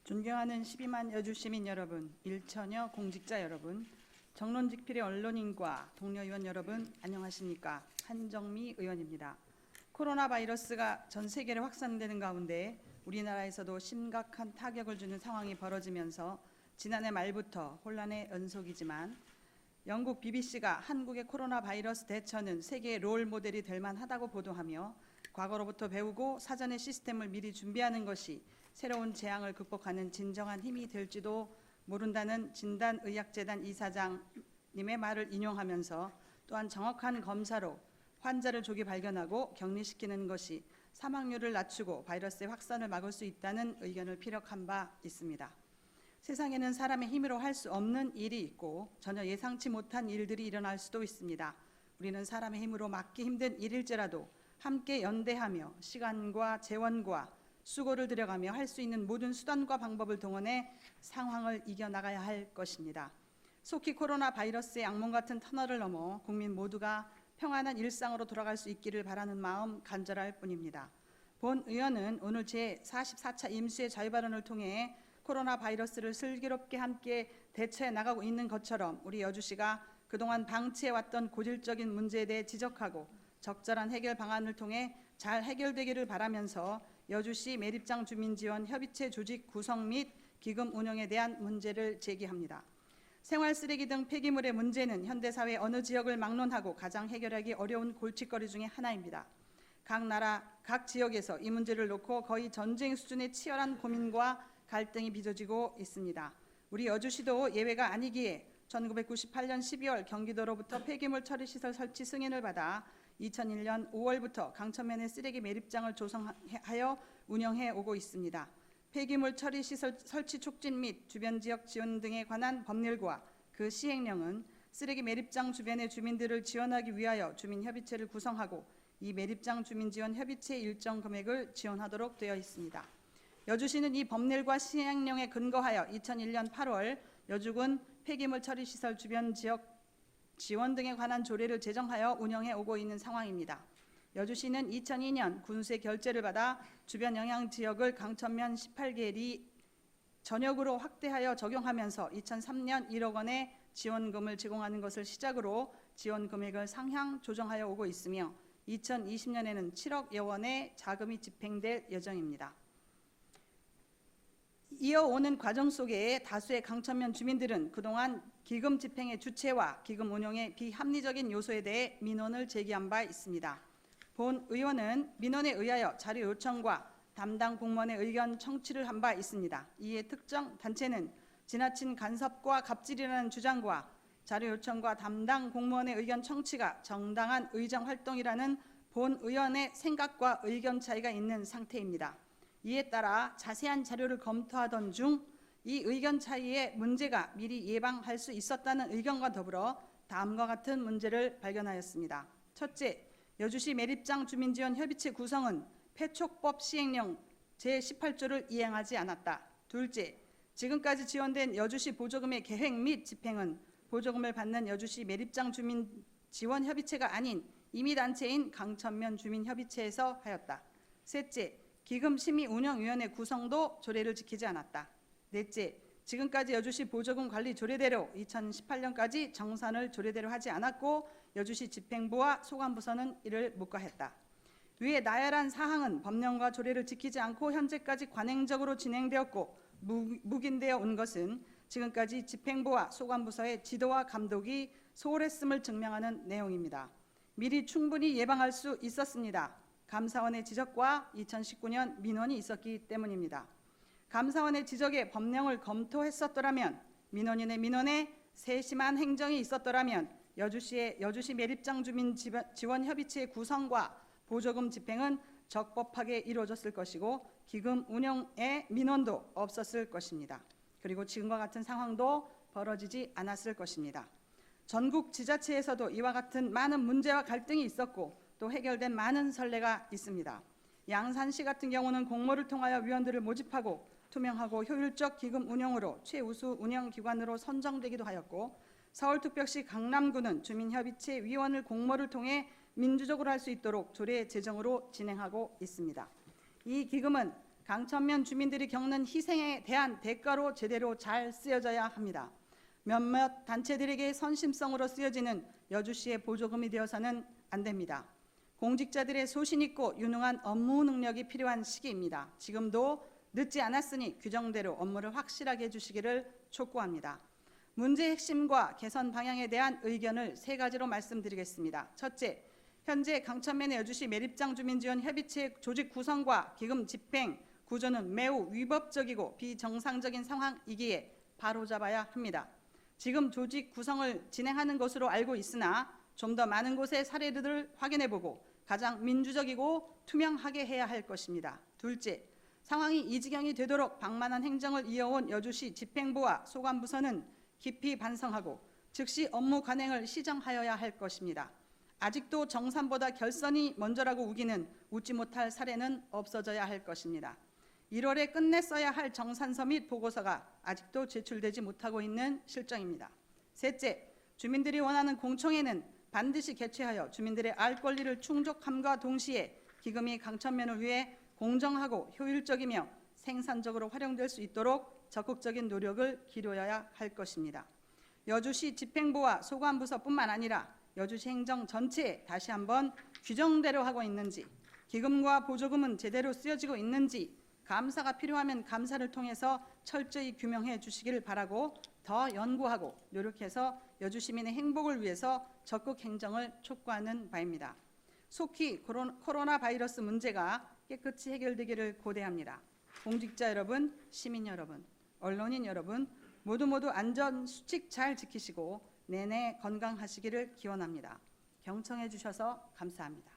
존경하는 12만 여주 시민 여러분, 일천여 공직자 여러분, 정론직필의 언론인과 동료 의원 여러분, 안녕하십니까? 한정미 의원입니다. 코로나 바이러스가 전 세계로 확산되는 가운데 우리나라에서도 심각한 타격을 주는 상황이 벌어지면서 지난해 말부터 혼란의 연속이지만 영국 BBC가 한국의 코로나 바이러스 대처는 세계의 롤 모델이 될 만하다고 보도하며 과거로부터 배우고 사전에 시스템을 미리 준비하는 것이 새로운 재앙을 극복하는 진정한 힘이 될지도 모른다는 진단의학재단 이사장님의 말을 인용하면서 또한 정확한 검사로 환자를 조기 발견하고 격리시키는 것이 사망률을 낮추고 바이러스의 확산을 막을 수 있다는 의견을 피력한 바 있습니다. 세상에는 사람의 힘으로 할 수 없는 일이 있고 전혀 예상치 못한 일들이 일어날 수도 있습니다. 우리는 사람의 힘으로 막기 힘든 일일지라도 함께 연대하며 시간과 재원과 수고를 들여가며 할 수 있는 모든 수단과 방법을 동원해 상황을 이겨나가야 할 것입니다. 속히 코로나 바이러스의 악몽 같은 터널을 넘어 국민 모두가 평안한 일상으로 돌아갈 수 있기를 바라는 마음 간절할 뿐입니다. 본 의원은 오늘 제44차 임시의 자유발언을 통해 코로나 바이러스를 슬기롭게 함께 대처해 나가고 있는 것처럼 우리 여주시가 그동안 방치해왔던 고질적인 문제에 대해 지적하고 적절한 해결 방안을 통해 잘 해결되기를 바라면서 여주시 매립장 주민지원 협의체 조직 구성 및 기금 운영에 대한 문제를 제기합니다. 생활 쓰레기 등 폐기물의 문제는 현대사회 어느 지역을 막론하고 가장 해결하기 어려운 골칫거리 중에 하나입니다. 각 나라, 각 지역에서 이 문제를 놓고 거의 전쟁 수준의 치열한 고민과 갈등이 빚어지고 있습니다. 우리 여주시도 예외가 아니기에 1998년 12월 경기도로부터 폐기물 처리시설 설치 승인을 받아 2001년 5월부터 강천면에 쓰레기 매립장을 조성하여 운영해 오고 있습니다. 폐기물 처리시설 설치 촉진 및 주변 지역 지원 등에 관한 법률과 그 시행령은 쓰레기 매립장 주변의 주민들을 지원하기 위하여 주민협의체를 구성하고 이 매립장 주민지원협의체 일정 금액을 지원하도록 되어 있습니다. 여주시는 이 법률과 시행령에 근거하여 2001년 8월 여주군 폐기물 처리시설 주변 지역 지원 등에 관한 조례를 제정하여 운영해 오고 있는 상황입니다. 여주시는 2002년 군수의 결재를 받아 주변 영향 지역을 강천면 18개리 전역으로 확대하여 적용하면서 2003년 1억 원의 지원금을 제공하는 것을 시작으로 지원 금액을 상향 조정하여 오고 있으며 2020년에는 7억여 원의 자금이 집행될 예정입니다. 이어오는 과정 속에 다수의 강천면 주민들은 그동안 기금 집행의 주체와 기금 운용의 비합리적인 요소에 대해 민원을 제기한 바 있습니다. 본 의원은 민원에 의하여 자료 요청과 담당 공무원의 의견 청취를 한 바 있습니다. 이에 특정 단체는 지나친 간섭과 갑질이라는 주장과 자료 요청과 담당 공무원의 의견 청취가 정당한 의정 활동이라는 본 의원의 생각과 의견 차이가 있는 상태입니다. 이에 따라 자세한 자료를 검토하던 중 이 의견 차이의 문제가 미리 예방할 수 있었다는 의견과 더불어 다음과 같은 문제를 발견하였습니다. 첫째, 여주시 매립장 주민지원 협의체 구성은 폐촉법 시행령 제18조를 이행하지 않았다. 둘째, 지금까지 지원된 여주시 보조금의 계획 및 집행은 보조금을 받는 여주시 매립장 주민지원협의체가 아닌 임의단체인 강천면 주민협의체에서 하였다. 셋째, 기금심의운영위원회 구성도 조례를 지키지 않았다. 넷째, 지금까지 여주시 보조금 관리 조례대로 2018년까지 정산을 조례대로 하지 않았고 여주시 집행부와 소관부서는 이를 묵과했다. 위에 나열한 사항은 법령과 조례를 지키지 않고 현재까지 관행적으로 진행되었고 묵인되어 온 것은 지금까지 집행부와 소관부서의 지도와 감독이 소홀했음을 증명하는 내용입니다. 미리 충분히 예방할 수 있었습니다. 감사원의 지적과 2019년 민원이 있었기 때문입니다. 감사원의 지적에 법령을 검토했었더라면 민원인의 민원에 세심한 행정이 있었더라면 여주시 매립장 주민 지원 협의체의 구성과 보조금 집행은 적법하게 이루어졌을 것이고 기금 운영의 민원도 없었을 것입니다. 그리고 지금과 같은 상황도 벌어지지 않았을 것입니다. 전국 지자체에서도 이와 같은 많은 문제와 갈등이 있었고 또 해결된 많은 선례가 있습니다. 양산시 같은 경우는 공모를 통하여 위원들을 모집하고 투명하고 효율적 기금 운영으로 최우수 운영기관으로 선정되기도 하였고 서울특별시 강남구는 주민협의체 위원을 공모를 통해 민주적으로 할 수 있도록 조례 제정으로 진행하고 있습니다. 이 기금은 강천면 주민들이 겪는 희생에 대한 대가로 제대로 잘 쓰여져야 합니다. 몇몇 단체들에게 선심성으로 쓰여지는 여주시의 보조금이 되어서는 안 됩니다. 공직자들의 소신 있고 유능한 업무 능력이 필요한 시기입니다. 지금도 늦지 않았으니 규정대로 업무를 확실하게 해주시기를 촉구합니다. 문제의 핵심과 개선 방향에 대한 의견을 3가지로 말씀드리겠습니다. 첫째, 현재 강천면의 여주시 매립장 주민지원 협의체 조직 구성과 기금 집행 구조는 매우 위법적이고 비정상적인 상황이기에 바로잡아야 합니다. 지금 조직 구성을 진행하는 것으로 알고 있으나 좀 더 많은 곳의 사례들을 확인해보고 가장 민주적이고 투명하게 해야 할 것입니다. 둘째, 상황이 이 지경이 되도록 방만한 행정을 이어온 여주시 집행부와 소관부서는 깊이 반성하고 즉시 업무 관행을 시정하여야 할 것입니다. 아직도 정산보다 결선이 먼저라고 우기는 웃지 못할 사례는 없어져야 할 것입니다. 1월에 끝냈어야 할 정산서 및 보고서가 아직도 제출되지 못하고 있는 실정입니다. 셋째, 주민들이 원하는 공청회는 반드시 개최하여 주민들의 알 권리를 충족함과 동시에 기금이 강천면을 위해 공정하고 효율적이며 생산적으로 활용될 수 있도록 적극적인 노력을 기울여야 할 것입니다. 여주시 집행부와 소관부서뿐만 아니라 여주시 행정 전체에 다시 한번 규정대로 하고 있는지, 기금과 보조금은 제대로 쓰여지고 있는지, 감사가 필요하면 감사를 통해서 철저히 규명해 주시기를 바라고 더 연구하고 노력해서 여주 시민의 행복을 위해서 적극 행정을 촉구하는 바입니다. 속히 코로나 바이러스 문제가 깨끗이 해결되기를 고대합니다. 공직자 여러분, 시민 여러분, 언론인 여러분 모두 안전 수칙 잘 지키시고 내내 건강하시기를 기원합니다. 경청해 주셔서 감사합니다.